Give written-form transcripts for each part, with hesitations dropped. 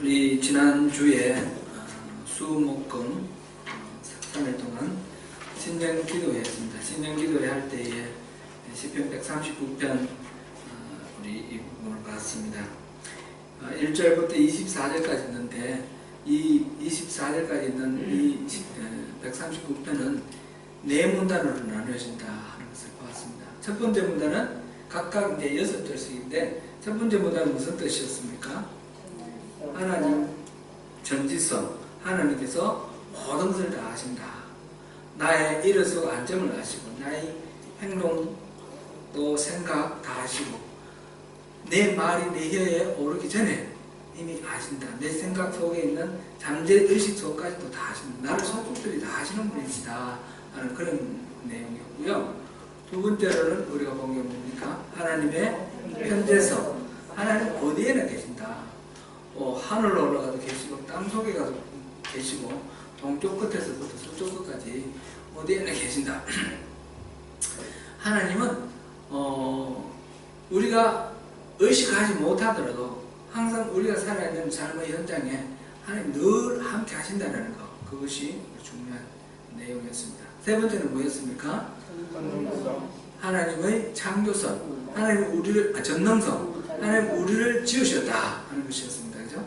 우리 지난주에 수목금 3일 동안 신년기도회 했습니다. 신년기도회 할 때에 시편 139편 우리 이 부분을 봤습니다. 1절부터 24절까지 있는데 이 24절까지 있는 이 139편은 네 문단으로 나누어진다 하는 것을 보았습니다. 첫 번째 문단은 각각 이제 6절씩인데 첫 번째 문단은 무슨 뜻이었습니까? 하나님 전지성, 하나님께서 모든 것을 다 아신다. 나의 일어서 안정을 아시고 나의 행동 또 생각 다 아시고 내 말이 내 혀에 오르기 전에 이미 아신다. 내 생각 속에 있는 잠재의식 속까지도 다 아신다. 나를 속속들이 다 아시는 분이시다 하는 그런 내용이었고요. 두 번째로는 우리가 본 게 뭡니까? 하나님의 현재성, 하나님 어디에나 계신다. 하늘로 올라가도 계시고 땅속에 가도 계시고 동쪽 끝에서부터 서쪽 끝까지 어디에나 계신다. 하나님은 우리가 의식하지 못하더라도 항상 우리가 살아있는 삶의 현장에 하나님 늘 함께 하신다는 것, 그것이 중요한 내용이었습니다. 세 번째는 뭐였습니까? 하나님의 창조성, 하나님 우리를 전능성, 하나님 우리를 지으셨다 하는 것이었습니다. 그죠?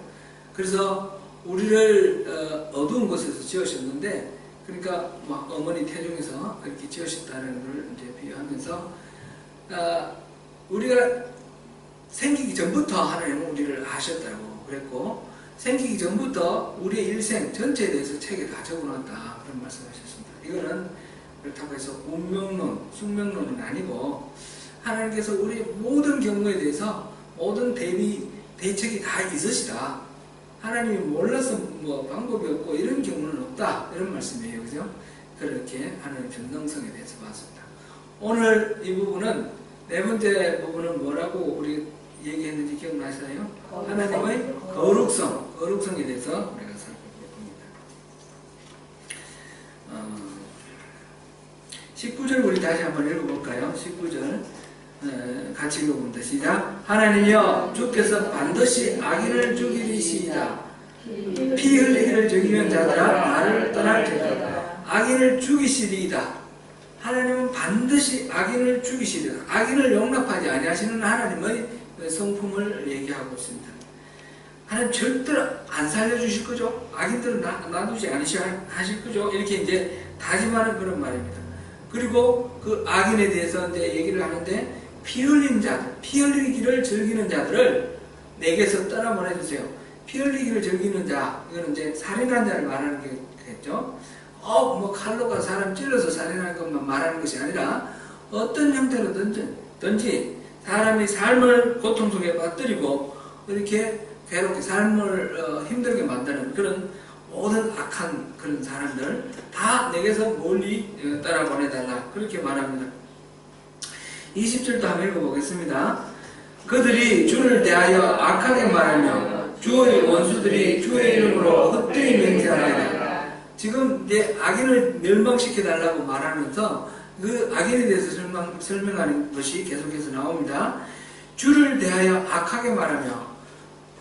그래서 우리를 어두운 곳에서 지으셨는데, 그러니까 어머니 태중에서 그렇게 지으셨다는 걸 이제 비유하면서 우리가 생기기 전부터 하나님은 우리를 아셨다고 그랬고, 생기기 전부터 우리의 일생 전체에 대해서 책에 다 적어놨다 그런 말씀하셨습니다. 이거는 그렇다고 해서 운명론, 숙명론은 아니고 하나님께서 우리의 모든 경우에 대해서 모든 대책이 다 있으시다. 하나님이 몰라서 방법이 없고 이런 경우는 없다. 이런 말씀이에요. 그죠? 그렇게 하나님 전능성에 대해서 봤습니다. 오늘 이 부분은 네 번째 부분은 뭐라고 우리 얘기했는지 기억나시나요? 하나님의 거룩성에 대해서 우리가 살펴볼 겁니다. 19절 우리 다시 한번 읽어볼까요? 19절 같이 읽어봅니다. 시작. 하나님이여 주께서 반드시 악인을 죽이시리이다. 피 흘리기를 즐기는 자들아 나를 떠날지어다. 악인을 죽이시리이다. 하나님은 반드시 악인을 죽이시리이다. 악인을 용납하지 아니하시는 하나님의 성품을 얘기하고 있습니다. 하나님 절대로 안 살려주실 거죠? 악인들은 놔두지 않으실 거죠? 이렇게 이제 다짐하는 그런 말입니다. 그리고 그 악인에 대해서 이제 얘기를 하는데 피 흘린 자들, 피 흘리기를 즐기는 자들을 내게서 떠나보내주세요. 피 흘리기를 즐기는 자, 이거는 이제 살인한 자를 말하는 게겠죠. 칼로가 사람 찔러서 살인하는 것만 말하는 것이 아니라 어떤 형태로든지 사람이 삶을 고통 속에 빠뜨리고 이렇게 괴롭게 삶을 힘들게 만드는 그런 모든 악한 그런 사람들 다 내게서 멀리 떠나보내달라 그렇게 말합니다. 20절도 한번 읽어보겠습니다. 그들이 주를 대하여 악하게 말하며 주의 원수들이 주의 이름으로 헛되이 맹세하나이다. 지금 이제 악인을 멸망시켜달라고 말하면서 그 악인에 대해서 설명하는 것이 계속해서 나옵니다. 주를 대하여 악하게 말하며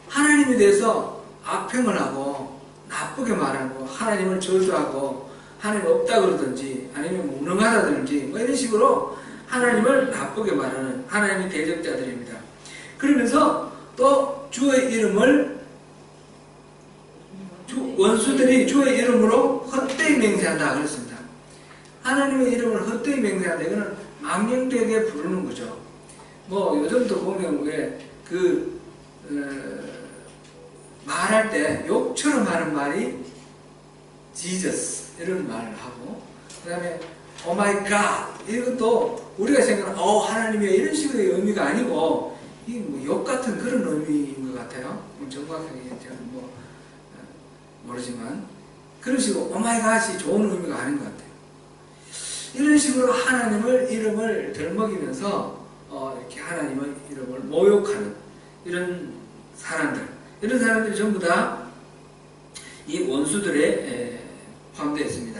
하나님에 대해서 악평을 하고 나쁘게 말하고 하나님을 저주하고 하나님 없다 그러든지 아니면 무능하다든지 이런 식으로 하나님을 나쁘게 말하는 하나님의 대적자들입니다. 그러면서 또 주의 이름을 원수들이 주의 이름으로 헛되이 맹세한다 그랬습니다. 하나님의 이름을 헛되이 맹세한다. 이거는 망령되게 부르는 거죠. 요즘도 보면 왜 말할 때 욕처럼 하는 말이 Jesus 이런 말을 하고, 그 다음에 Oh my God 이것도 우리가 생각하는 하나님이야 이런 식의 의미가 아니고 이 욕 같은 그런 의미인 것 같아요. 정확하게 저는 모르지만 그런 식으로 Oh my God이 좋은 의미가 아닌 것 같아요. 이런 식으로 하나님의 이름을 덜먹이면서 이렇게 하나님의 이름을 모욕하는 이런 사람들이 전부 다 이 원수들에 포함되어 있습니다.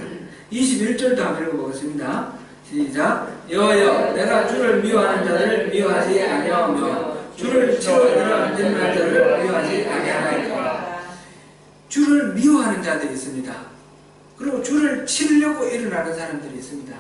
21절도 한번 읽어보겠습니다. 시작. 여호여 내가 주를 미워하는 자들을 미워하지 아니하며 주를 치워 일어나는 자들을 미워하지 아니하나이까. 주를 미워하는 자들이 있습니다. 그리고 주를 치려고 일어나는 사람들이 있습니다.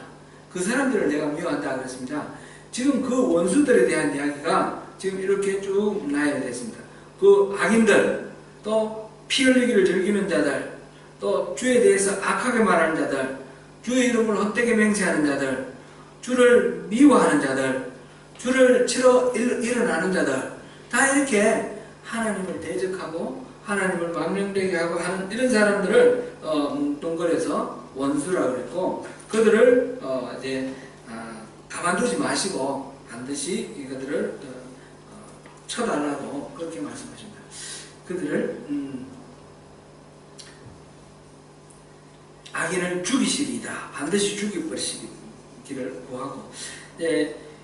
그 사람들을 내가 미워한다 그랬습니다. 지금 그 원수들에 대한 이야기가 지금 이렇게 쭉 나열됐습니다. 그 악인들, 또 피 흘리기를 즐기는 자들, 또 주에 대해서 악하게 말하는 자들, 주의 이름을 헛되게 맹세하는 자들, 주를 미워하는 자들, 주를 치러 일어나는 자들, 다 이렇게 하나님을 대적하고 하나님을 망령되게 하고 하는 이런 사람들을 동거에서 원수라고 그랬고, 그들을 이제 가만두지 마시고 반드시 이것들을 처단하고 그렇게 말씀하십니다. 그들을 악인을 죽이시리이다. 반드시 죽여버리시기를 구하고.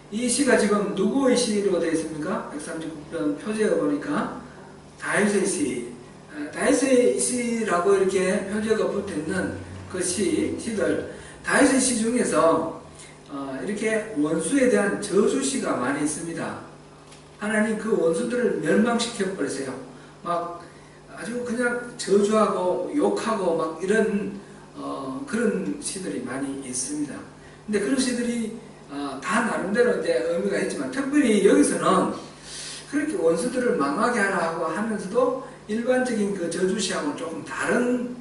이 시가 지금 누구의 시로 되어 있습니까? 139편 표제에 보니까 다윗의 시, 다윗의 시라고 이렇게 표제가 붙어있는 그 시들, 다윗의 시 중에서 이렇게 원수에 대한 저주시가 많이 있습니다. 하나님 그 원수들을 멸망시켜 버리세요. 막 아주 그냥 저주하고 욕하고 막 이런 그런 시들이 많이 있습니다. 근데 그런 시들이 다 나름대로 이제 의미가 있지만, 특별히 여기서는 그렇게 원수들을 망하게 하라 하고 하면서도 일반적인 그 저주시하고는 조금 다른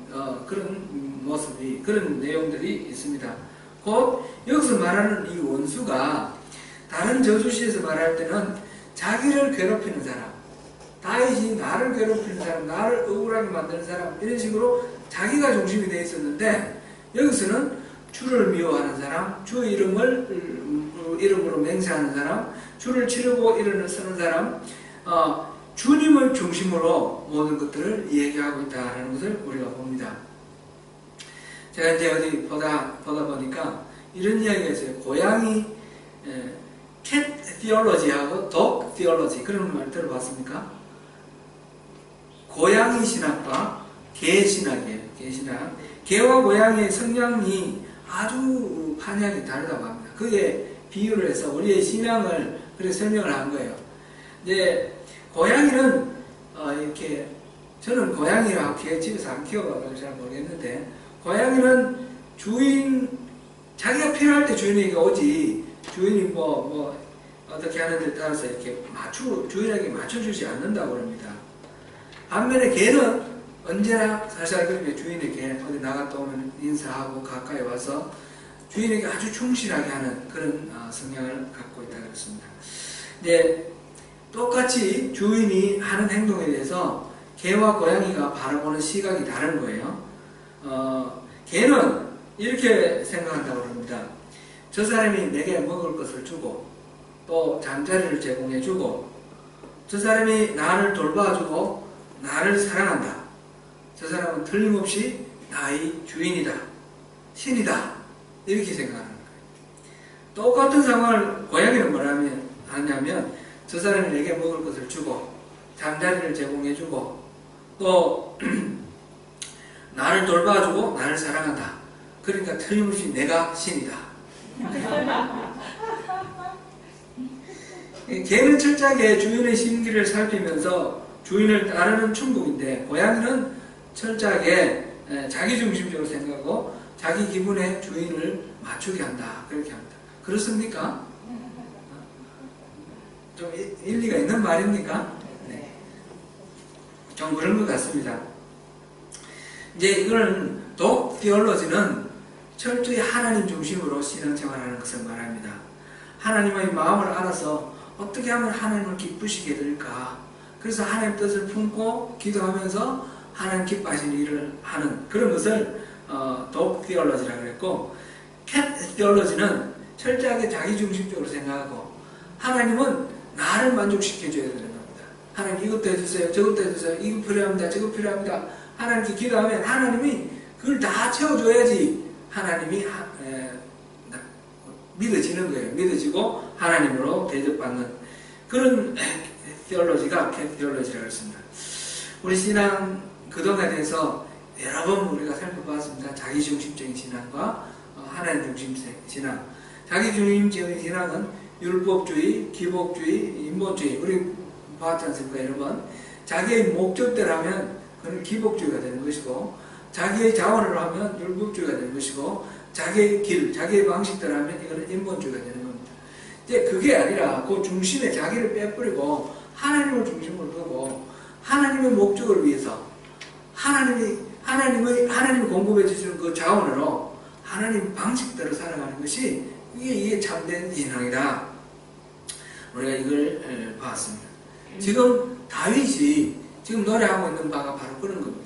그런 모습이, 그런 내용들이 있습니다. 곧 여기서 말하는 이 원수가 다른 저주시에서 말할 때는 자기를 괴롭히는 사람, 다윗이 나를 괴롭히는 사람, 나를 억울하게 만드는 사람, 이런 식으로 자기가 중심이 되어 있었는데, 여기서는 주를 미워하는 사람, 주의 이름으로 맹세하는 사람, 주를 치르고 일어서는 사람, 주님을 중심으로 모든 것들을 얘기하고 있다는 것을 우리가 봅니다. 제가 이제 어디 보다 보니까 이런 이야기가 있어요. 고양이 캣 티올로지하고 독 티올로지, 그런 말 들어봤습니까? 고양이 신학과 개 신학이에요. 개 신학. 개와 고양이의 성향이 아주 판약이 다르다고 합니다. 그게 비유를 해서 우리의 신앙을 그렇게 설명을 한 거예요. 이제 고양이는 이렇게, 저는 고양이랑 개 집에서 안 키워봐서 잘 모르겠는데, 고양이는 주인, 자기가 필요할 때 주인에게 오지, 주인이 뭐 어떻게 하는지에 따라서 이렇게 주인에게 맞춰주지 않는다고 합니다. 반면에 개는 언제나 살살그렇게 주인에게 어디 나갔다 오면 인사하고 가까이 와서 주인에게 아주 충실하게 하는 그런 성향을 갖고 있다 그랬습니다. 근데 똑같이 주인이 하는 행동에 대해서 개와 고양이가 바라보는 시각이 다른 거예요. 개는 이렇게 생각한다고 합니다. 저 사람이 내게 먹을 것을 주고 또 잠자리를 제공해 주고, 저 사람이 나를 돌봐주고 나를 사랑한다. 저 사람은 틀림없이 나의 주인이다, 신이다, 이렇게 생각하는 거예요. 똑같은 상황을 고양이는 뭐라 하냐면, 저 사람이 내게 먹을 것을 주고 잠자리를 제공해주고 또 나를 돌봐주고 나를 사랑한다. 그러니까 틀림없이 내가 신이다. 개는 철저하게 주인의 심기를 살피면서 주인을 따르는 충국인데, 고양이는 철저하게 자기중심적으로 생각하고 자기 기분에 주인을 맞추게 한다, 그렇게 합니다. 그렇습니까? 좀 일리가 있는 말입니까? 네. 좀 그런 것 같습니다. 이제 이거는 독 디올로지는 철저히 하나님 중심으로 신앙생활하는 것을 말합니다. 하나님의 마음을 알아서 어떻게 하면 하나님을 기쁘시게 될까? 그래서 하나님 뜻을 품고 기도하면서 하나님 기뻐하시는 일을 하는 그런 것을 독 디올로지라고 그랬고, 캣 디올로지는 철저하게 자기중심적으로 생각하고 하나님은 나를 만족시켜줘야 되는 겁니다. 하나님 이것도 해주세요, 저것도 해주세요, 이거 필요합니다, 저거 필요합니다. 하나님께 기도하면 하나님이 그걸 다 채워줘야지 하나님이 믿어지는 거예요. 믿어지고 하나님으로 대접받는 그런 디올로지가 캣 디올로지라고 했습니다. 우리 신앙 그동안에 대해서 여러 번 우리가 살펴봤습니다. 자기중심적인 신앙과 하나님 중심적인 신앙. 자기중심적인 신앙은 율법주의, 기복주의, 인본주의, 우리 봤지 않습니까 여러분? 자기의 목적대로 하면 그건 기복주의가 되는 것이고, 자기의 자원으로 하면 율법주의가 되는 것이고, 자기의 길, 자기의 방식대로 하면 이거는 인본주의가 되는 겁니다. 이제 그게 아니라 그 중심에 자기를 빼버리고 하나님을 중심으로 두고 하나님의 목적을 위해서 하나님이 공급해 주시는 그 자원으로 하나님 방식대로 살아가는 것이 이게 참된 신앙이다. 우리가 이걸 봤습니다. 지금 다윗이 지금 노래하고 있는 바가 바로 그런 겁니다.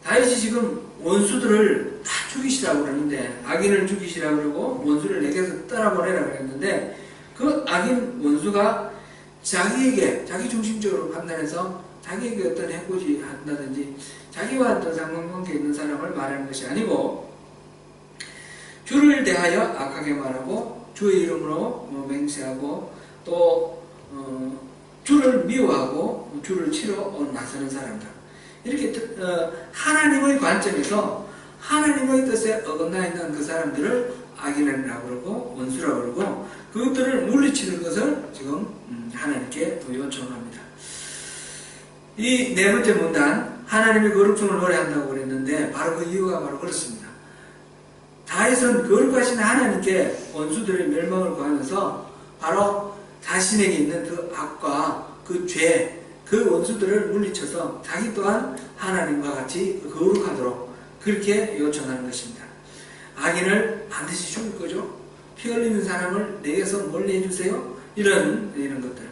다윗이 지금 원수들을 다 죽이시라고 그러는데, 악인을 죽이시라고 그러고 원수를 내게서 떠나보내라고 그랬는데, 그 악인 원수가 자기에게 자기 중심적으로 판단해서 자기에게 어떤 해코지 한다든지 자기와 어떤 상관관계에 있는 사람을 말하는 것이 아니고, 주를 대하여 악하게 말하고 주의 이름으로 맹세하고 또 주를 미워하고 주를 치러 나서는 사람들, 이렇게 하나님의 관점에서 하나님의 뜻에 어긋나 있는 그 사람들을 악인이라고 그러고 원수라고 그러고, 그것들을 물리치는 것을 지금 하나님께 요청합니다. 이 네 번째 문단, 하나님의 거룩성을 노래한다고 그랬는데 바로 그 이유가 바로 그렇습니다. 다윗은 거룩하신 하나님께 원수들의 멸망을 구하면서 바로 자신에게 있는 그 악과 그 죄, 그 원수들을 물리쳐서 자기 또한 하나님과 같이 거룩하도록 그렇게 요청하는 것입니다. 악인을 반드시 죽일 거죠. 피 흘리는 사람을 내게서 멀리 해주세요. 이런 것들.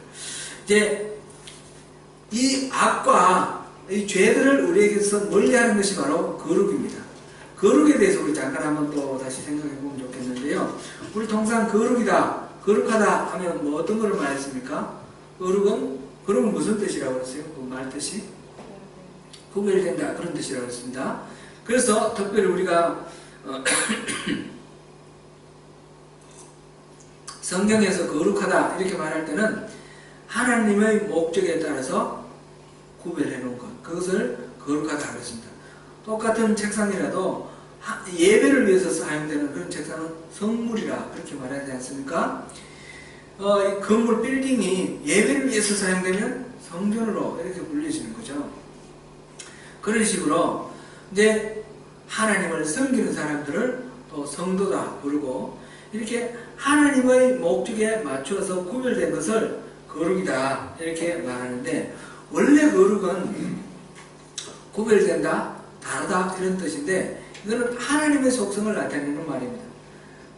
이제 이 악과 이 죄들을 우리에게서 멀리하는 것이 바로 거룩입니다. 거룩에 대해서 우리 잠깐 한번 또 다시 생각해 보면 좋겠는데요. 우리 통상 거룩이다, 거룩하다 하면 뭐 어떤 것을 말했습니까? 거룩은 무슨 뜻이라고 그랬어요? 그 말 뜻이? 구별된다, 그런 뜻이라고 했습니다. 그래서 특별히 우리가 성경에서 거룩하다 이렇게 말할 때는 하나님의 목적에 따라서 구별해 놓은 것, 그것을 거룩하다 그랬습니다. 똑같은 책상이라도 예배를 위해서 사용되는 그런 책상은 성물이라 그렇게 말하지 않습니까? 건물 빌딩이 예배를 위해서 사용되면 성전으로 이렇게 불려지는 거죠. 그런 식으로 이제 하나님을 섬기는 사람들을 또 성도다 부르고, 이렇게 하나님의 목적에 맞춰서 구별된 것을 거룩이다 이렇게 말하는데, 원래 거룩은 구별된다, 다르다 이런 뜻인데, 이거는 하나님의 속성을 나타내는 말입니다.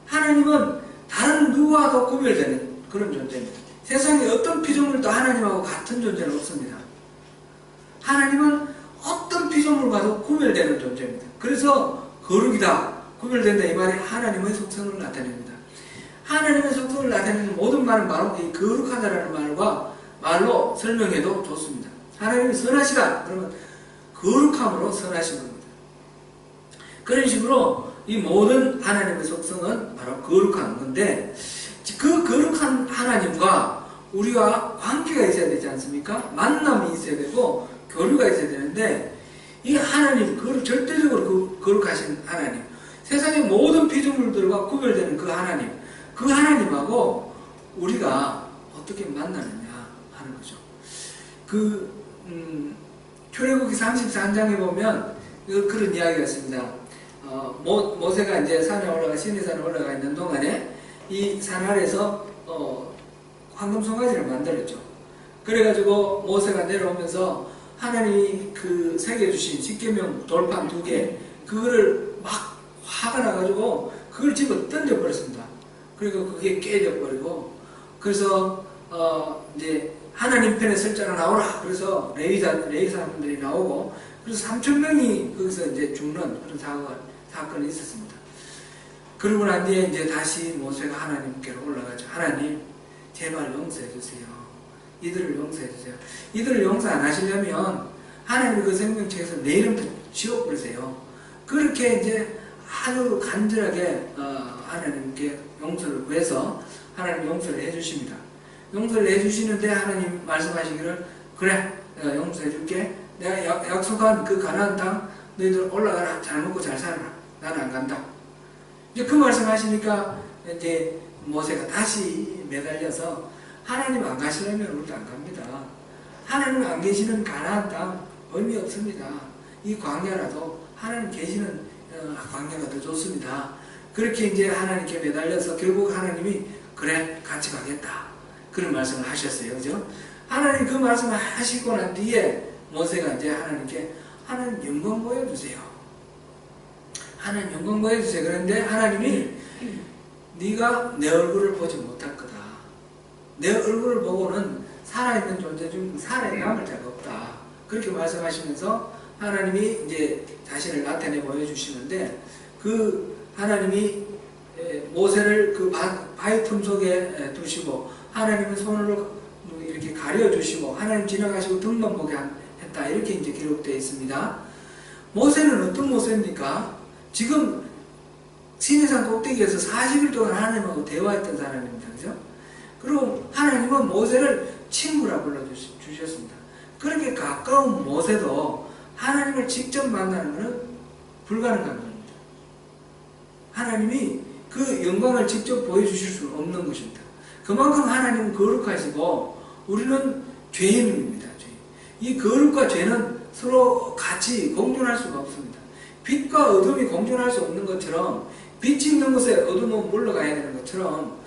하나님은 다른 누구와도 구별되는 그런 존재입니다. 세상에 어떤 피조물도 하나님하고 같은 존재는 없습니다. 하나님은 어떤 피조물과도 구별되는 존재입니다. 그래서 거룩이다, 구별된다 이 말이 하나님의 속성을 나타냅니다. 하나님의 속성을 나타내는 모든 말은 바로 이 거룩하다라는 말로 설명해도 좋습니다. 하나님이 선하시다 그러면 거룩함으로 선하신 겁니다. 그런 식으로 이 모든 하나님의 속성은 바로 거룩한 건데, 그 거룩한 하나님과 우리와 관계가 있어야 되지 않습니까? 만남이 있어야 되고 교류가 있어야 되는데, 이 하나님, 절대적으로 거룩하신 하나님, 세상의 모든 피조물들과 구별되는 그 하나님하고 우리가 어떻게 만나느냐 하는 거죠. 출애굽기 33장에 보면 그런 이야기가 있습니다. 모세가 이제 시내산에 올라가 있는 동안에 이 산 아래에서 황금 송아지를 만들었죠. 그래가지고 모세가 내려오면서 하나님이 그 새겨주신 십계명 돌판 2개, 그거를 막 화가 나가지고 그걸 집어 던져버렸습니다. 그리고 그게 깨져버리고, 그래서 이제 하나님 편에 설 자가 나오라. 그래서 레위 사람들이 나오고, 그래서 3,000명이 거기서 이제 죽는 그런 사건이 있었습니다. 그러고 난 뒤에 이제 다시 모세가 하나님께로 올라가죠. 하나님, 제발 용서해 주세요. 이들을 용서해 주세요. 이들을 용서 안 하시려면 하나님의 그 생명책에서 내 이름도 지워버리세요. 그렇게 이제 아주 간절하게 하나님께 용서를 구해서 하나님 용서를 해주십니다. 용서를 해주시는데 하나님 말씀하시기를, 그래, 내가 용서해 줄게. 내가 약속한 그 가나안 땅 너희들 올라가라. 잘 먹고 잘 살아라. 나는 안 간다. 이제 그 말씀하시니까 이제 모세가 다시 매달려서, 하나님 안 가시려면 우리도 안 갑니다. 하나님 안 계시는 가나안 땅 의미 없습니다. 이 광야라도 하나님 계시는 광야가 더 좋습니다. 그렇게 이제 하나님께 매달려서 결국 하나님이 그래 같이 가겠다 그런 말씀을 하셨어요. 그죠? 하나님 그 말씀을 하시고 난 뒤에 모세가 이제 하나님께 하나님 영광 보여주세요. 하나님 영광 보여주세요. 그런데 하나님이 네가 내 얼굴을 보지 못할 거다. 내 얼굴을 보고는 살아있는 존재 중 살아남을 자가 없다. 그렇게 말씀하시면서 하나님이 이제 자신을 나타내 보여주시는데 그 하나님이 모세를 그 바위 틈 속에 두시고 하나님은 손으로 이렇게 가려주시고 하나님 지나가시고 등만 보게 했다. 이렇게 이제 기록되어 있습니다. 모세는 어떤 모세입니까? 지금 시내산 꼭대기에서 40일 동안 하나님하고 대화했던 사람입니다. 그죠? 그리고 하나님은 모세를 친구라 불러주셨습니다. 그렇게 가까운 모세도 하나님을 직접 만나는 것은 불가능한 겁니다. 하나님이 그 영광을 직접 보여주실 수 없는 것입니다. 그만큼 하나님은 거룩하시고 우리는 죄인입니다. 죄인. 이 거룩과 죄는 서로 같이 공존할 수가 없습니다. 빛과 어둠이 공존할 수 없는 것처럼 빛이 있는 곳에 어둠은 물러가야 되는 것처럼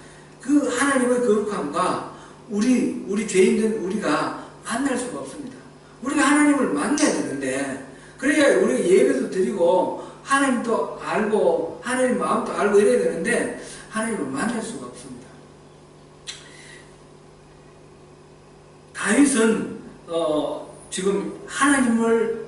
그 하나님의 거룩함과 우리 죄인된 우리가 만날 수가 없습니다. 우리가 하나님을 만나야 되는데 그래야 우리가 예배도 드리고 하나님도 알고 하나님 마음도 알고 이래야 되는데 하나님을 만날 수가 없습니다. 다윗은 지금 하나님을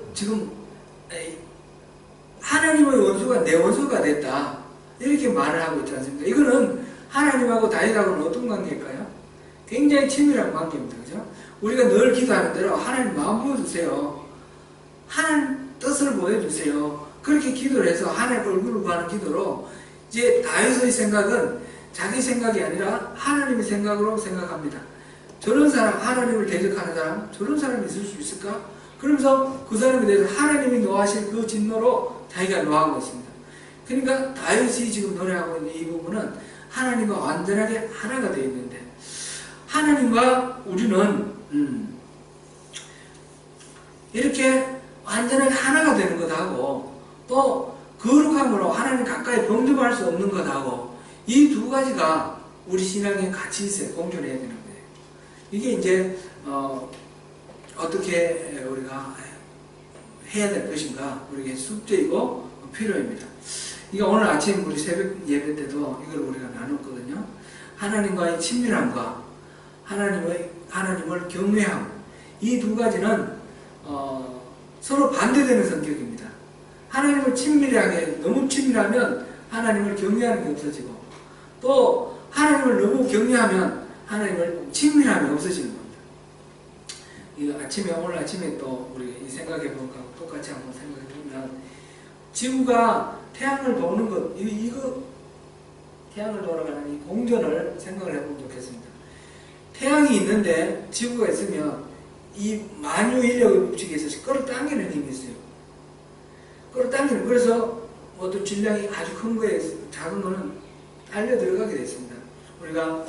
하나님의 원수가 내 원수가 됐다 이렇게 말을 하고 있지 않습니까? 이거는 하나님하고 다윗하고는 어떤 관계일까요? 굉장히 친밀한 관계입니다. 그죠? 우리가 늘 기도하는 대로 하나님 마음 보여주세요. 하나님 뜻을 보여주세요. 그렇게 기도를 해서 하나님 얼굴을 구하는 기도로 이제 다윗의 생각은 자기 생각이 아니라 하나님의 생각으로 생각합니다. 저런 사람, 하나님을 대적하는 사람, 저런 사람이 있을 수 있을까? 그러면서 그 사람에 대해서 하나님이 노하실 그 진노로 자기가 노하고 있습니다. 그러니까 다윗이 지금 노래하고 있는 이 부분은 하나님과 완전하게 하나가 되어 있는데 하나님과 우리는 이렇게 완전하게 하나가 되는 것하고 또 거룩함으로 하나님 가까이 범접할 수 없는 것하고 이 두 가지가 우리 신앙에 같이 있어요. 공존해야 되는 거예요. 이게 이제 어떻게 우리가 해야 될 것인가 우리에게 숙제이고 필요합니다. 이게 오늘 아침 우리 새벽 예배 때도 이걸 우리가 나눴거든요. 하나님과의 친밀함과 하나님을 경외함 이 두 가지는 서로 반대되는 성격입니다. 하나님을 친밀하게 너무 친밀하면 하나님을 경외하는 게 없어지고 또 하나님을 너무 경외하면 하나님을 친밀함이 없어지는 겁니다. 오늘 아침에 또 우리 이 생각해 본 거하고 똑같이 한번 생각해 보면 지구가 태양을 도는 것 이거 태양을 돌아가는 이 공전을 생각을 해보면 좋겠습니다. 태양이 있는데 지구가 있으면 이 만유 인력의 법칙에 있어서 끌어당기는 힘이 있어요. 끌어당기는 그래서 어떤 질량이 아주 큰 거에 작은 거는 달려 들어가게 되어 있습니다. 우리가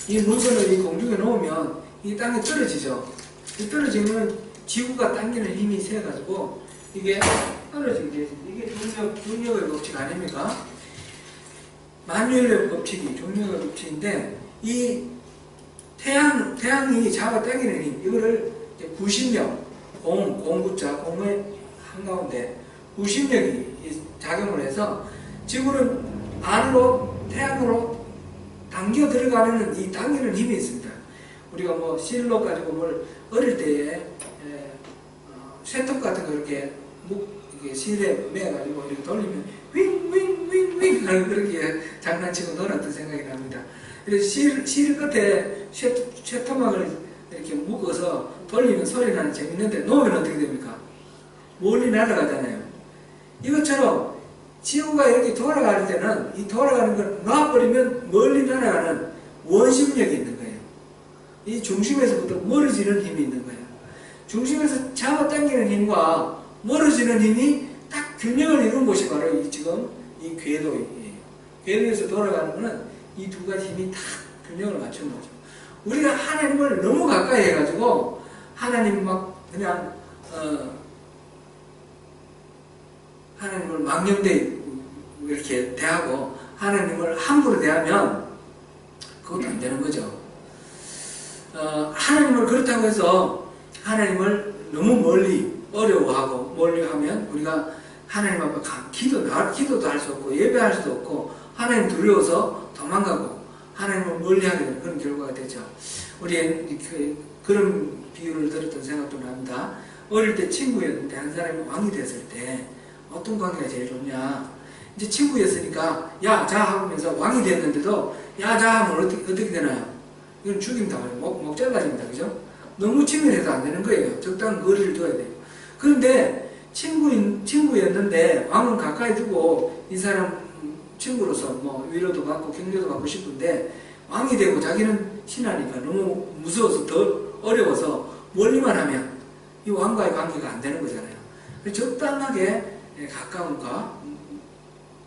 이 물건을 이 공중에 놓으면 이 땅에 떨어지죠. 이 떨어지면 지구가 당기는 힘이 세가지고 이게 떨어지게 되어 있습니다. 이게 중력의 법칙 아닙니까? 만유인력의 법칙이 중력의 법칙인데 이 태양이 잡아 당기는 힘, 이거를 구심력, 공구자, 공의 한가운데 구심력이 작용을 해서 지구는 안으로, 태양으로 당겨 들어가는 이 당기는 힘이 있습니다. 우리가 뭐 실로 가지고 뭘 어릴 때에 쇠톱 같은 거 이렇게 실에 매가지고 이렇게 돌리면 윙윙윙윙 하는 그렇게 장난치고 놀았던 생각이 납니다. 그래서 실 끝에 쇠토막을 이렇게 묶어서 돌리면 소리 나는 재밌는데 놓으면 어떻게 됩니까? 멀리 날아가잖아요. 이것처럼 지구가 이렇게 돌아갈 때는 이 돌아가는 걸 놔버리면 멀리 날아가는 원심력이 있는 거예요. 이 중심에서부터 멀어지는 힘이 있는 거예요. 중심에서 잡아당기는 힘과 멀어지는 힘이 딱 균형을 이룬 곳이 바로 지금 이 궤도예요. 궤도에서 돌아가는 거는 이 두 가지 힘이 딱 균형을 맞춘 거죠. 우리가 하나님을 너무 가까이 해가지고 하나님 막 그냥 하나님을 망령되 이렇게 대하고 하나님을 함부로 대하면 그것도 안 되는 거죠. 하나님을 그렇다고 해서 하나님을 너무 멀리 어려워하고 멀리하면 우리가 하나님 앞에 기도도 할 수 없고 예배할 수도 없고 하나님 두려워서 도망가고 하나님을 멀리하게 되는 그런 결과가 되죠. 우리 그런 비유를 들었던 생각도 납니다. 어릴 때 친구였는데 한 사람이 왕이 됐을 때 어떤 관계가 제일 좋냐? 이제 친구였으니까 야, 자 하면서 왕이 됐는데도 야, 자 하면 어떻게 되나요? 이건 죽임당하죠. 목 잘라집니다. 그죠? 너무 친밀해서 안 되는 거예요. 적당한 거리를 둬야 돼요. 그런데 친구였는데 왕은 가까이 두고 이 사람 친구로서 뭐 위로도 받고 격려도 받고 싶은데 왕이 되고 자기는 신하니까 너무 무서워서 더 어려워서 멀리만 하면 이 왕과의 관계가 안 되는 거잖아요. 적당하게 가까움과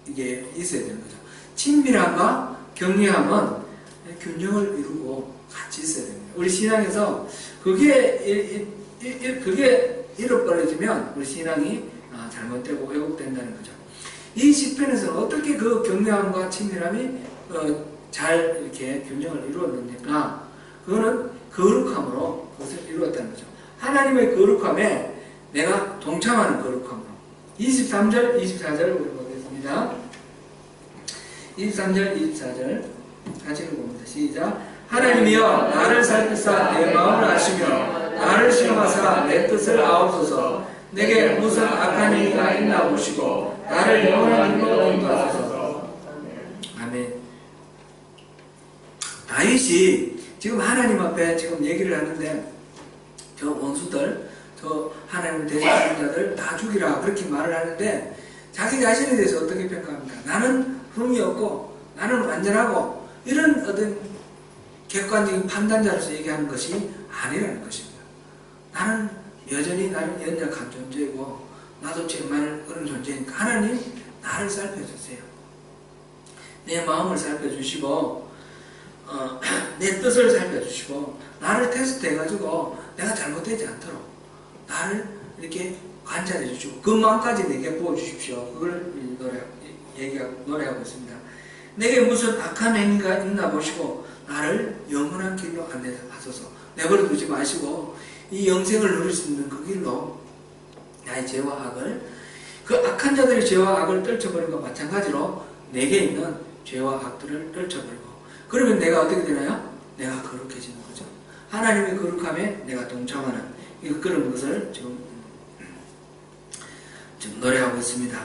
이게 있어야 되는 거죠. 친밀함과 격려함은 균형을 이루고 같이 있어야 됩니다. 우리 신앙에서 그게 잃어버려지면 우리 신앙이 잘못되고 왜곡된다는 거죠. 이 시편에서는 어떻게 그 격려함과 친밀함이 잘 이렇게 균형을 이루었느냐? 그거는 거룩함으로 그것을 이루었다는 거죠. 하나님의 거룩함에 내가 동참하는 거룩함으로. 23절, 24절 우리 보겠습니다. 23절, 24절 같이 읽어봅니다. 시작. 하나님이여 나를 살피사 내 마음을 아시며 나를 시험하사 내 뜻을 아옵소서. 내게 무슨 악한 행위가 있나 보시고 나를 영원한 길로 인도하소서. 아멘. 다윗이 지금 하나님 앞에 지금 얘기를 하는데 저 원수들, 저 하나님을 대적하는 자들 다 죽이라 그렇게 말을 하는데 자기 자신에 대해서 어떻게 평가합니까? 나는 흠이 없고 나는 완전하고 이런 어떤 객관적인 판단자로서 얘기하는 것이 아니라는 것입니다. 나는 여전히 나는 연약한 존재이고 나도 죄만을 그런 존재니까 하나님 나를 살펴주세요. 내 마음을 살펴주시고 내 뜻을 살펴주시고 나를 테스트해가지고 내가 잘못되지 않도록 나를 이렇게 관찰해 주시고 그 마음까지 내게 보여주십시오. 그걸 노래하고 있습니다. 내게 무슨 악한 행위가 있나 보시고 나를 영원한 길로 안내하소서. 내버려 두지 마시고 이 영생을 누릴 수 있는 그 길로 나의 죄와 악을 그 악한 자들의 죄와 악을 떨쳐버린 것과 마찬가지로 내게 있는 죄와 악들을 떨쳐버리고 그러면 내가 어떻게 되나요? 내가 거룩해지는 거죠. 하나님의 거룩함에 내가 동참하는 그런 것을 지금 노래하고 있습니다.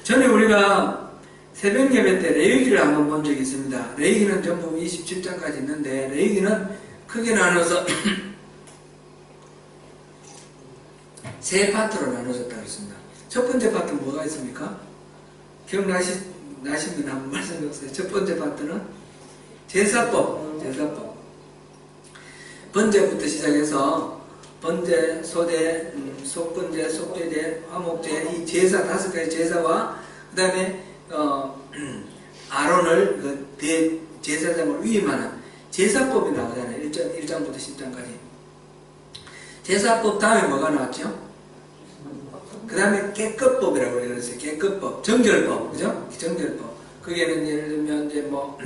전에 우리가 새벽 예배 때 레위기를 한번 본 적이 있습니다. 레위기는 전부 27장까지 있는데 레위기는 크게 나눠서 세 파트로 나눠졌다고 했습니다. 첫 번째 파트는 뭐가 있습니까? 기억나시면 한번 말씀해 보세요. 첫 번째 파트는 제사법. 번제부터 시작해서 번제, 소제, 속번제, 속죄제, 화목제 이 제사 5가지 제사와 그 다음에 아론을 대제사장을 위임하는 제사법이 나오잖아요. 1장부터 10장까지. 제사법 다음에 뭐가 나왔죠? 그 다음에 깨끗법이라고 그랬어요. 깨끗법, 정결법, 그죠? 정결법. 거기에는 예를 들면 이제 뭐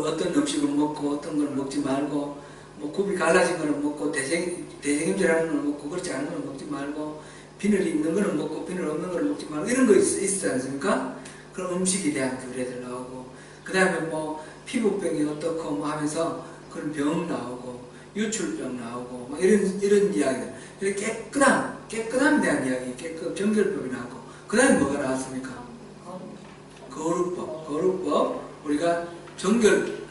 어떤 음식을 먹고 어떤 걸 먹지 말고 뭐 굽이 갈라진 거는 먹고 대생임질하는 걸 먹고 그렇지 않은 걸 먹지 말고 비늘이 있는 거는 먹고 비늘 없는 걸 먹지 말고 이런 거 있지 않습니까? 그런 음식에 대한 규례들 나오고 그 다음에 뭐 피부병이 어떻고 뭐 하면서 그런 병 나오고 유출병 나오고 뭐 이런 이야기들 깨끗함에 대한 이야기 정결법이 나오고 그 다음에 뭐가 나왔습니까? 거룩법 우리가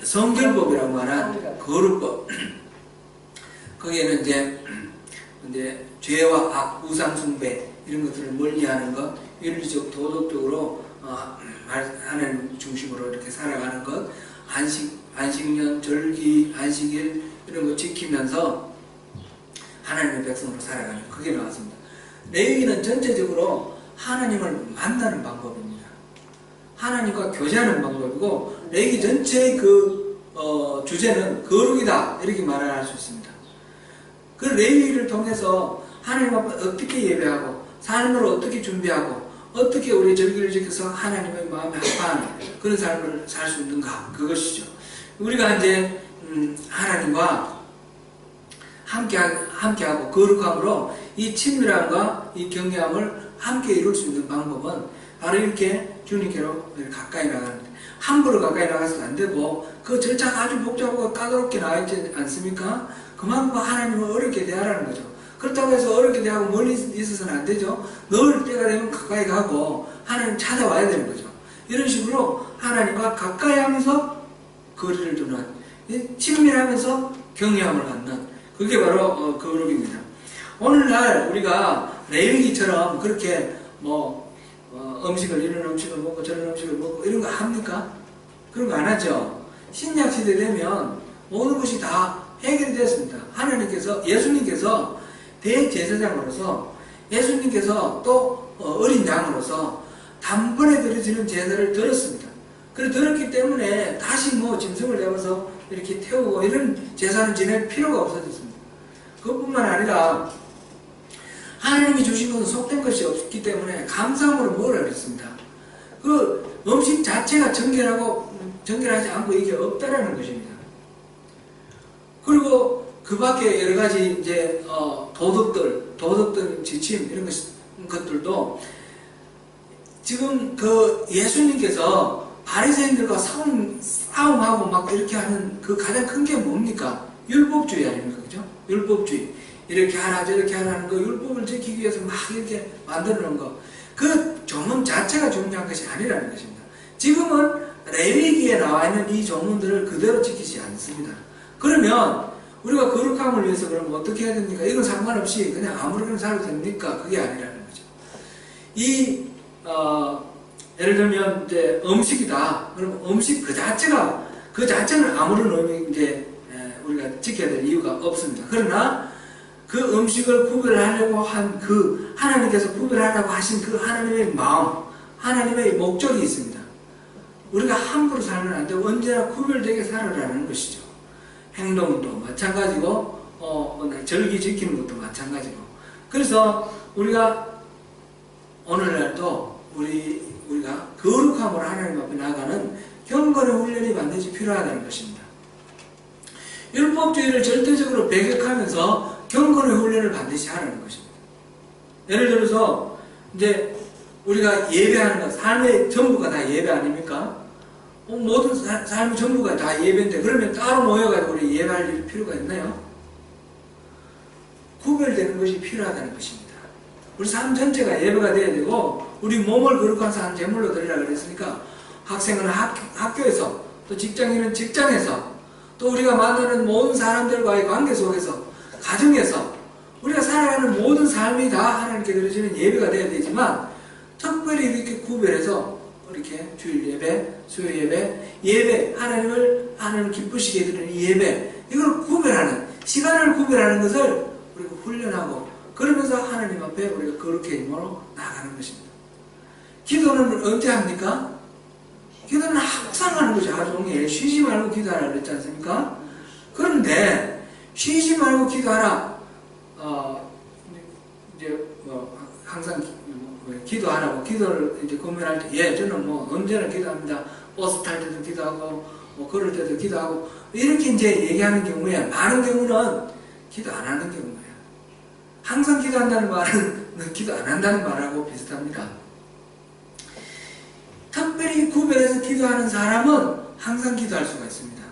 성결법이라고 말한 거룩법 거기에는 이제 죄와 악, 우상숭배 이런 것들을 멀리하는 것 윤리적 도덕적으로 하나님 중심으로 이렇게 살아가는 것 안식년, 절기, 안식일 이런 거 지키면서 하나님의 백성으로 살아가는 그게 나왔습니다. 레위기는 전체적으로 하나님을 만나는 방법입니다. 하나님과 교제하는 방법이고 레위기 전체의 주제는 거룩이다 이렇게 말을 할 수 있습니다. 그 레위기를 통해서 하나님 앞에 어떻게 예배하고 삶을 어떻게 준비하고 어떻게 우리 절기를 지켜서 하나님의 마음에 합한 그런 삶을 살 수 있는가, 그것이죠. 우리가 이제 하나님과 함께하고 거룩함으로 이 친밀함과 이 경외함을 함께 이룰 수 있는 방법은 바로 이렇게 주님께로 가까이 나가는 데, 함부로 가까이 나가서도 안 되고 그 절차가 아주 복잡하고 까다롭게 나와 있지 않습니까? 그만큼 하나님을 어렵게 대하라는 거죠. 그렇다고 해서 어렵게 대하고 멀리 있어서는 안 되죠. 늘 때가 되면 가까이 가고 하나님 찾아와야 되는 거죠. 이런 식으로 하나님과 가까이 하면서 거리를 두는, 친밀하면서 경외함을 갖는, 그게 바로 거룩입니다. 오늘날 우리가 레위기처럼 그렇게 음식을 이런 음식을 먹고 저런 음식을 먹고 이런 거 합니까? 그런 거 안 하죠. 신약 시대 되면 모든 것이 다 해결이 됐습니다. 하나님께서, 예수님께서 대제사장으로서, 예수님께서 또 어린 양으로서 단번에 드려지는 제사를 드렸습니다. 그래 들었기 때문에 다시 짐승을 잡아서 이렇게 태우고 이런 제사는 지낼 필요가 없어졌습니다. 그것뿐만 아니라 하나님이 주신 것은 속된 것이 없기 때문에 감사함으로 먹으라 그랬습니다. 그 음식 자체가 정결하지 않고 이게 없다라는 것입니다. 그리고 그 밖에 여러 가지 이제 도덕들 지침 이런 것들도 지금 그 예수님께서 바리새인들과 싸움하고 막 이렇게 하는 그 가장 큰 게 뭡니까? 율법주의 아닙니까? 그죠? 율법주의. 이렇게 하라 저렇게 하라는 거, 율법을 지키기 위해서 막 이렇게 만들어 놓은 거, 그 조문 자체가 중요한 것이 아니라는 것입니다. 지금은 레위기에 나와 있는 이 조문들을 그대로 지키지 않습니다. 그러면 우리가 거룩함을 위해서 그러면 어떻게 해야 됩니까? 이건 상관없이 그냥 아무렇게나 살아도 됩니까? 그게 아니라는 거죠. 예를 들면 이제 음식이다. 그러면 음식 그 자체는 아무런 의미 이제 우리가 지켜야 될 이유가 없습니다. 그러나 그 음식을 구별하려고 한 그 하나님께서 구별하라고 하신 그 하나님의 마음, 하나님의 목적이 있습니다. 우리가 함부로 살면 안 되고 언제나 구별되게 살아라는 것이죠. 행동도 마찬가지고 절기 지키는 것도 마찬가지고. 그래서 우리가 오늘날도 우리가 거룩함으로 하나님 앞에 나가는 경건의 훈련이 반드시 필요하다는 것입니다. 율법주의를 절대적으로 배격하면서 경건의 훈련을 반드시 하라는 것입니다. 예를 들어서 이제 우리가 예배하는 것, 삶의 전부가 다 예배 아닙니까? 모든 삶의 전부가 다 예배인데 그러면 따로 모여가지고 우리 예배할 필요가 있나요? 구별되는 것이 필요하다는 것입니다. 우리 삶 전체가 예배가 돼야 되고 우리 몸을 거룩한 산 제물로 드리라 그랬으니까 학생은 학교에서, 또 직장인은 직장에서, 또 우리가 만나는 모든 사람들과의 관계 속에서, 가정에서 우리가 살아가는 모든 삶이 다 하나님께 드려지는 예배가 돼야 되지만 특별히 이렇게 구별해서 이렇게 주일 예배, 수요 예배, 하나님을 기쁘시게 해드리는 예배, 이걸 구별하는, 시간을 구별하는 것을 우리가 훈련하고 그러면서 하나님 앞에 우리가 거룩의 힘으로 나아가는 것입니다. 기도는 언제 합니까? 기도는 항상 하는 거죠. 하루 종일 쉬지 말고 기도하라 그랬지 않습니까? 그런데 쉬지 말고 기도하라. 항상 기도하라고, 기도를 이제 고민할 때, 저는 언제나 기도합니다. 버스 탈 때도 기도하고, 걸을 때도 기도하고, 이렇게 이제 얘기하는 경우에, 많은 경우는 기도 안 하는 경우예요. 항상 기도한다는 말은 기도 안 한다는 말하고 비슷합니다. 특별히 구별해서 기도하는 사람은 항상 기도할 수가 있습니다.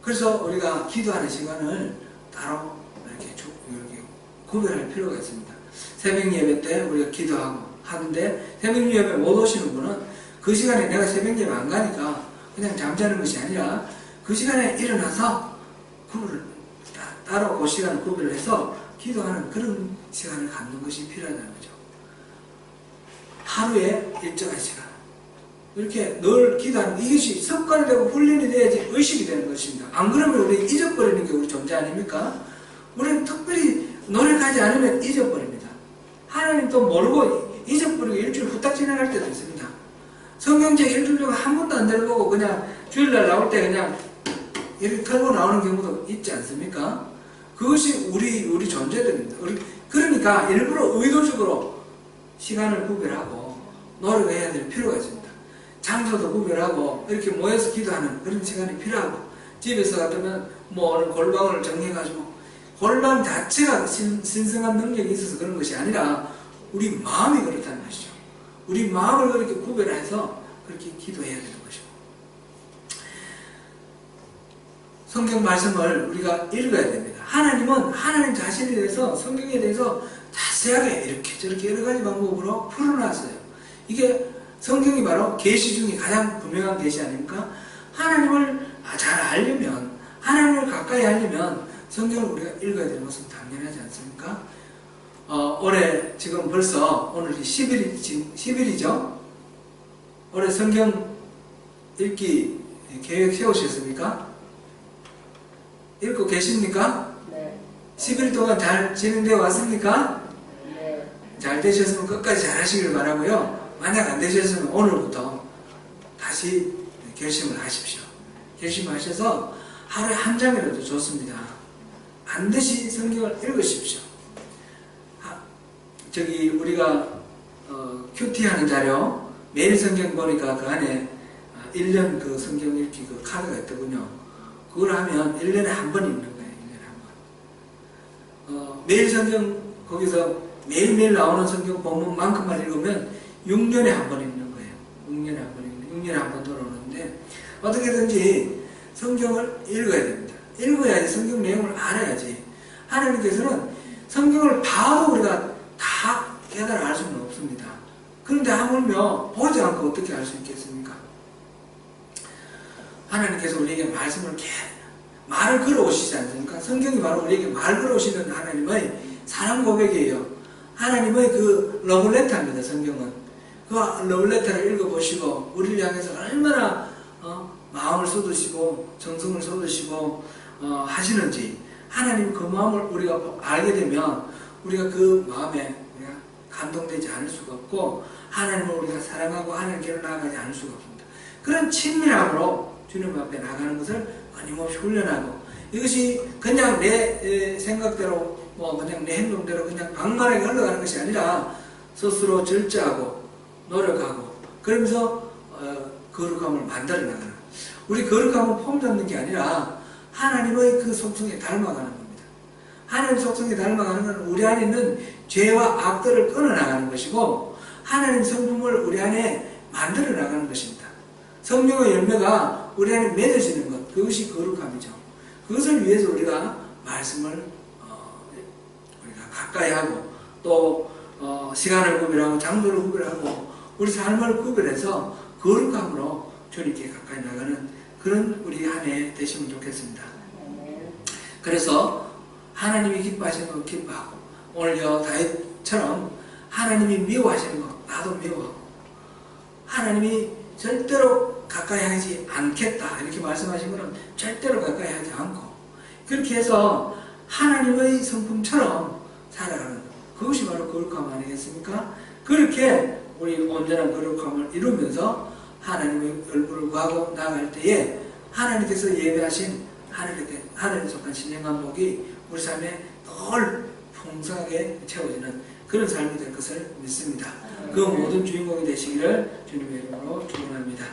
그래서 우리가 기도하는 시간을 따로 이렇게 구별할 필요가 있습니다. 새벽 예배 때 우리가 기도하고 하는데 새벽 예배 못 오시는 분은 그 시간에 내가 새벽 예배 안 가니까 그냥 잠자는 것이 아니라 그 시간에 일어나서 따로 그 시간을 구별을 해서 기도하는 그런 시간을 갖는 것이 필요하다는 거죠. 하루에 일정한 시간 이렇게 늘 기도하는, 이것이 습관이 되고 훈련이 돼야지 의식이 되는 것입니다. 안 그러면 우리 잊어버리는 게 우리 존재 아닙니까? 우리는 특별히 노력하지 않으면 잊어버립니다. 하나님도 모르고 잊어버리고 일주일 후딱 지나갈 때도 있습니다. 성경책 일주일 동안 한 번도 안 들어보고 그냥 주일날 나올 때 그냥 이렇게 털고 나오는 경우도 있지 않습니까? 그것이 우리 존재들입니다. 그러니까 일부러 의도적으로 시간을 구별하고 노력해야 될 필요가 있습니다. 장소도 구별하고 이렇게 모여서 기도하는 그런 시간이 필요하고, 집에서 같으면 뭐 어느 골방을 정해가지고, 골방 자체가 신성한 능력이 있어서 그런 것이 아니라 우리 마음이 그렇다는 것이죠. 우리 마음을 그렇게 구별해서 그렇게 기도해야 되는 것이고, 성경 말씀을 우리가 읽어야 됩니다. 하나님은 하나님 자신에 대해서, 성경에 대해서 자세하게 이렇게 저렇게 여러 가지 방법으로 풀어놨어요. 이게 성경이 바로 계시 중에 가장 분명한 계시 아닙니까? 하나님을 잘 알려면, 하나님을 가까이 하려면 성경을 우리가 읽어야 되는 것은 당연하지 않습니까? 올해 지금 벌써 오늘이 10일이죠? 올해 성경 읽기 계획 세우셨습니까? 읽고 계십니까? 네. 10일 동안 잘 진행되어 왔습니까? 네. 잘 되셨으면 끝까지 잘 하시길 바라고요. 만약 안 되셨으면 오늘부터 다시 결심을 하십시오. 결심하셔서 하루에 한 장이라도 좋습니다. 반드시 성경을 읽으십시오. 저기 우리가 큐티하는 자료, 매일 성경 보니까 그 안에 1년 그 성경 읽기 그 카드가 있더군요. 그걸 하면 1년에 한 번 읽는 거예요. 1년에 한 번. 매일 성경 거기서 매일매일 나오는 성경 본문만큼만 읽으면 6년에 한 번 읽는 거예요. 6년에 한 번 읽는, 6년에 한 번 돌아오는데, 어떻게든지 성경을 읽어야 됩니다. 읽어야지, 성경 내용을 알아야지. 하나님께서는 성경을 봐도 우리가 다 깨달아 알 수는 없습니다. 그런데 하물며 보지 않고 어떻게 알 수 있겠습니까? 하나님께서 우리에게 말씀을 말을 걸어오시지 않습니까? 성경이 바로 우리에게 말 걸어오시는 하나님의 사랑 고백이에요. 하나님의 그 러브레터입니다. 성경은. 그 러브레터를 읽어보시고 우리를 향해서 얼마나 마음을 쏟으시고 정성을 쏟으시고 하시는지, 하나님 그 마음을 우리가 알게 되면 우리가 그 마음에 우리가 감동되지 않을 수가 없고, 하나님을 우리가 사랑하고 하나님께로 나아가지 않을 수가 없습니다. 그런 친밀함으로 주님 앞에 나가는 것을 끊임없이 훈련하고, 이것이 그냥 내 생각대로 그냥 내 행동대로 그냥 방만하게 흘러가는 것이 아니라 스스로 절제하고 노력하고 그러면서 거룩함을 만들어 나가는, 우리 거룩함을 폼 잡는 게 아니라 하나님의 그 속성에 닮아가는 겁니다. 하나님 속성에 닮아가는 것은 우리 안에 있는 죄와 악들을 끊어나가는 것이고, 하나님 성품을 우리 안에 만들어 나가는 것입니다. 성령의 열매가 우리 안에 맺어지는 것, 그것이 거룩함이죠. 그것을 위해서 우리가 말씀을 우리가 가까이 하고, 또 시간을 구별하고 장소를 구별하고 우리 삶을 구별해서 거룩함으로 주님께 가까이 나가는 그런 우리 한 해 되시면 좋겠습니다. 그래서 하나님이 기뻐하시는 거 기뻐하고, 오늘 다윗처럼 하나님이 미워하시는 거 나도 미워하고, 하나님이 절대로 가까이 하지 않겠다 이렇게 말씀하신 것은 절대로 가까이 하지 않고, 그렇게 해서 하나님의 성품처럼 살아가는 것, 그것이 바로 거룩함 아니겠습니까? 그렇게 우리 온전한 거룩함을 이루면서 하나님의 얼굴을 구하고 나아갈 때에 하나님께서 예배하신 하늘에 속한 신령한 복이 우리 삶에 늘 풍성하게 채워지는 그런 삶이 될 것을 믿습니다. 그 모든 주인공이 되시기를 주님의 이름으로 축원합니다.